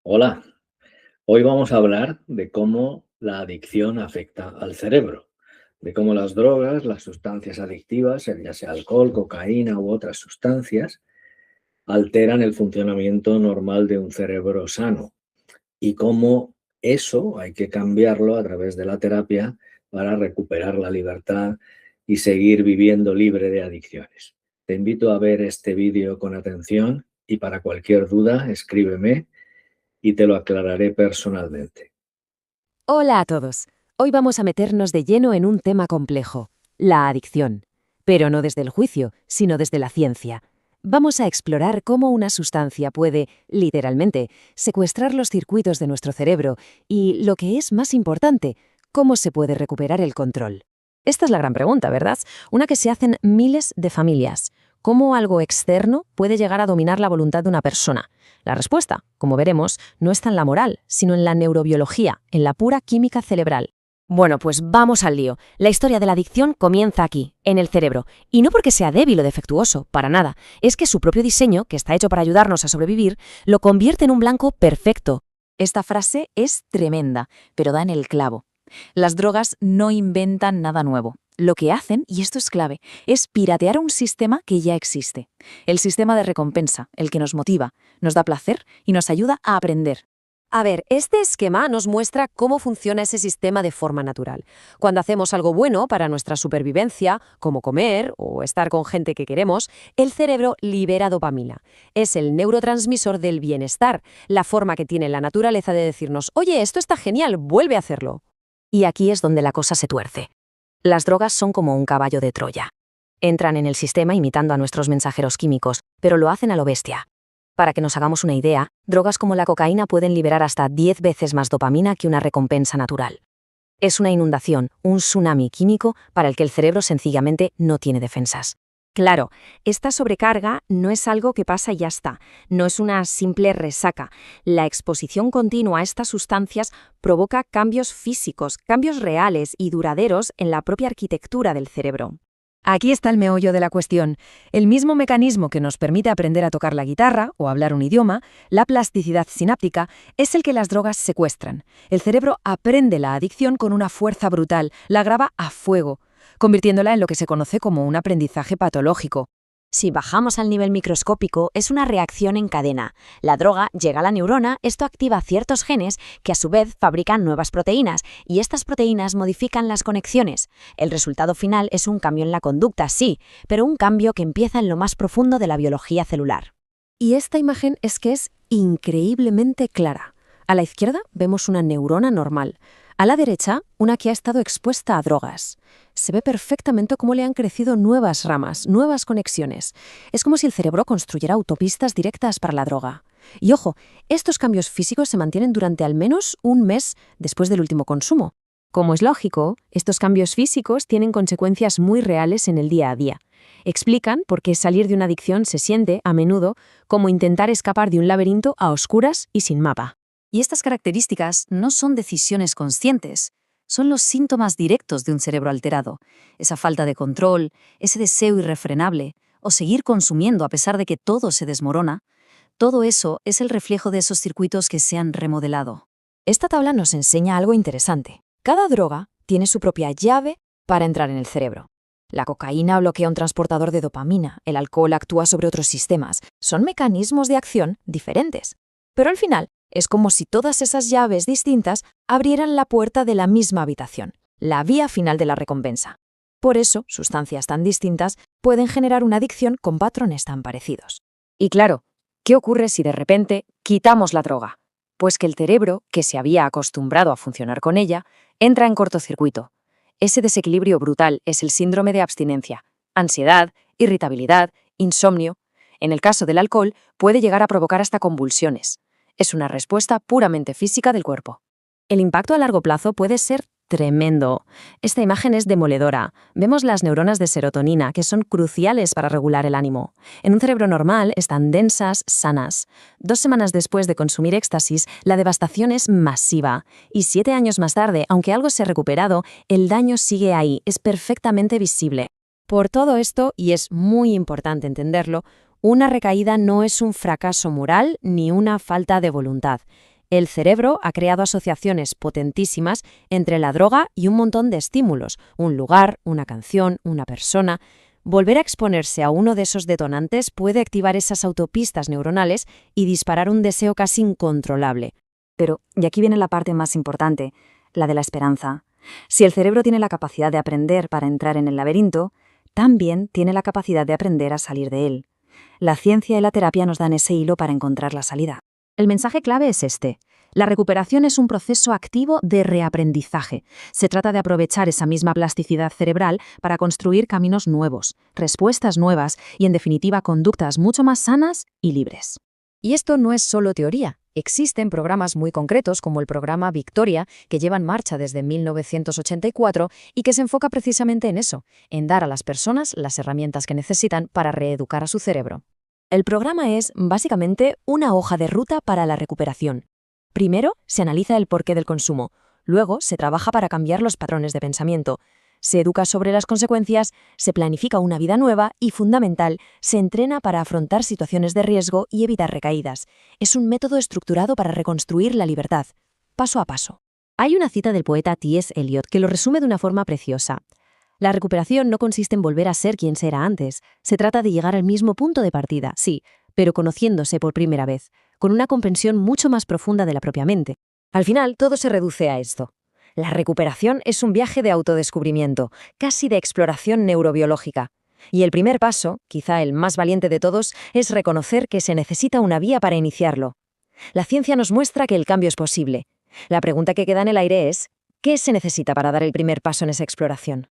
Hola, hoy vamos a hablar de cómo la adicción afecta al cerebro, de cómo las drogas, las sustancias adictivas, ya sea alcohol, cocaína u otras sustancias, alteran el funcionamiento normal de un cerebro sano y cómo eso hay que cambiarlo a través de la terapia para recuperar la libertad y seguir viviendo libre de adicciones. Te invito a ver este vídeo con atención y para cualquier duda escríbeme y te lo aclararé personalmente. Hola a todos. Hoy vamos a meternos de lleno en un tema complejo, la adicción. Pero no desde el juicio, sino desde la ciencia. Vamos a explorar cómo una sustancia puede, literalmente, secuestrar los circuitos de nuestro cerebro y, lo que es más importante, cómo se puede recuperar el control. Esta es la gran pregunta, ¿verdad? Una que se hacen miles de familias. ¿Cómo algo externo puede llegar a dominar la voluntad de una persona? La respuesta, como veremos, no está en la moral, sino en la neurobiología, en la pura química cerebral. Bueno, pues vamos al lío. La historia de la adicción comienza aquí, en el cerebro. Y no porque sea débil o defectuoso, para nada. Es que su propio diseño, que está hecho para ayudarnos a sobrevivir, lo convierte en un blanco perfecto. Esta frase es tremenda, pero da en el clavo. Las drogas no inventan nada nuevo. Lo que hacen, y esto es clave, es piratear un sistema que ya existe. El sistema de recompensa, el que nos motiva, nos da placer y nos ayuda a aprender. A ver, este esquema nos muestra cómo funciona ese sistema de forma natural. Cuando hacemos algo bueno para nuestra supervivencia, como comer o estar con gente que queremos, el cerebro libera dopamina. Es el neurotransmisor del bienestar, la forma que tiene la naturaleza de decirnos, oye, esto está genial, vuelve a hacerlo. Y aquí es donde la cosa se tuerce. Las drogas son como un caballo de Troya. Entran en el sistema imitando a nuestros mensajeros químicos, pero lo hacen a lo bestia. Para que nos hagamos una idea, drogas como la cocaína pueden liberar hasta 10 veces más dopamina que una recompensa natural. Es una inundación, un tsunami químico para el que el cerebro sencillamente no tiene defensas. Claro, esta sobrecarga no es algo que pasa y ya está, no es una simple resaca. La exposición continua a estas sustancias provoca cambios físicos, cambios reales y duraderos en la propia arquitectura del cerebro. Aquí está el meollo de la cuestión. El mismo mecanismo que nos permite aprender a tocar la guitarra o hablar un idioma, la plasticidad sináptica, es el que las drogas secuestran. El cerebro aprende la adicción con una fuerza brutal, la graba a fuego, convirtiéndola en lo que se conoce como un aprendizaje patológico. Si bajamos al nivel microscópico, es una reacción en cadena. La droga llega a la neurona, esto activa ciertos genes que a su vez fabrican nuevas proteínas, y estas proteínas modifican las conexiones. El resultado final es un cambio en la conducta, sí, pero un cambio que empieza en lo más profundo de la biología celular. Y esta imagen es que es increíblemente clara. A la izquierda vemos una neurona normal. A la derecha, una que ha estado expuesta a drogas. Se ve perfectamente cómo le han crecido nuevas ramas, nuevas conexiones. Es como si el cerebro construyera autopistas directas para la droga. Y ojo, estos cambios físicos se mantienen durante al menos un mes después del último consumo. Como es lógico, estos cambios físicos tienen consecuencias muy reales en el día a día. Explican por qué salir de una adicción se siente, a menudo, como intentar escapar de un laberinto a oscuras y sin mapa. Y estas características no son decisiones conscientes, son los síntomas directos de un cerebro alterado. Esa falta de control, ese deseo irrefrenable, o seguir consumiendo a pesar de que todo se desmorona, todo eso es el reflejo de esos circuitos que se han remodelado. Esta tabla nos enseña algo interesante. Cada droga tiene su propia llave para entrar en el cerebro. La cocaína bloquea un transportador de dopamina, el alcohol actúa sobre otros sistemas. Son mecanismos de acción diferentes. Pero al final, es como si todas esas llaves distintas abrieran la puerta de la misma habitación, la vía final de la recompensa. Por eso, sustancias tan distintas pueden generar una adicción con patrones tan parecidos. Y claro, ¿qué ocurre si de repente quitamos la droga? Pues que el cerebro, que se había acostumbrado a funcionar con ella, entra en cortocircuito. Ese desequilibrio brutal es el síndrome de abstinencia, ansiedad, irritabilidad, insomnio. En el caso del alcohol, puede llegar a provocar hasta convulsiones. Es una respuesta puramente física del cuerpo. El impacto a largo plazo puede ser tremendo. Esta imagen es demoledora. Vemos las neuronas de serotonina, que son cruciales para regular el ánimo. En un cerebro normal están densas, sanas. 2 semanas después de consumir éxtasis, la devastación es masiva. Y 7 años más tarde, aunque algo se ha recuperado, el daño sigue ahí, es perfectamente visible. Por todo esto, y es muy importante entenderlo, una recaída no es un fracaso moral ni una falta de voluntad. El cerebro ha creado asociaciones potentísimas entre la droga y un montón de estímulos, un lugar, una canción, una persona. Volver a exponerse a uno de esos detonantes puede activar esas autopistas neuronales y disparar un deseo casi incontrolable. Pero, y aquí viene la parte más importante, la de la esperanza. Si el cerebro tiene la capacidad de aprender para entrar en el laberinto, también tiene la capacidad de aprender a salir de él. La ciencia y la terapia nos dan ese hilo para encontrar la salida. El mensaje clave es este. La recuperación es un proceso activo de reaprendizaje. Se trata de aprovechar esa misma plasticidad cerebral para construir caminos nuevos, respuestas nuevas y, en definitiva, conductas mucho más sanas y libres. Y esto no es solo teoría. Existen programas muy concretos como el programa Victoria, que lleva en marcha desde 1984 y que se enfoca precisamente en eso, en dar a las personas las herramientas que necesitan para reeducar a su cerebro. El programa es, básicamente, una hoja de ruta para la recuperación. Primero, se analiza el porqué del consumo. Luego, se trabaja para cambiar los patrones de pensamiento. Se educa sobre las consecuencias, se planifica una vida nueva y, fundamental, se entrena para afrontar situaciones de riesgo y evitar recaídas. Es un método estructurado para reconstruir la libertad, paso a paso. Hay una cita del poeta T.S. Eliot que lo resume de una forma preciosa. La recuperación no consiste en volver a ser quien se era antes. Se trata de llegar al mismo punto de partida, sí, pero conociéndose por primera vez, con una comprensión mucho más profunda de la propia mente. Al final, todo se reduce a esto. La recuperación es un viaje de autodescubrimiento, casi de exploración neurobiológica. Y el primer paso, quizá el más valiente de todos, es reconocer que se necesita una vía para iniciarlo. La ciencia nos muestra que el cambio es posible. La pregunta que queda en el aire es, ¿qué se necesita para dar el primer paso en esa exploración?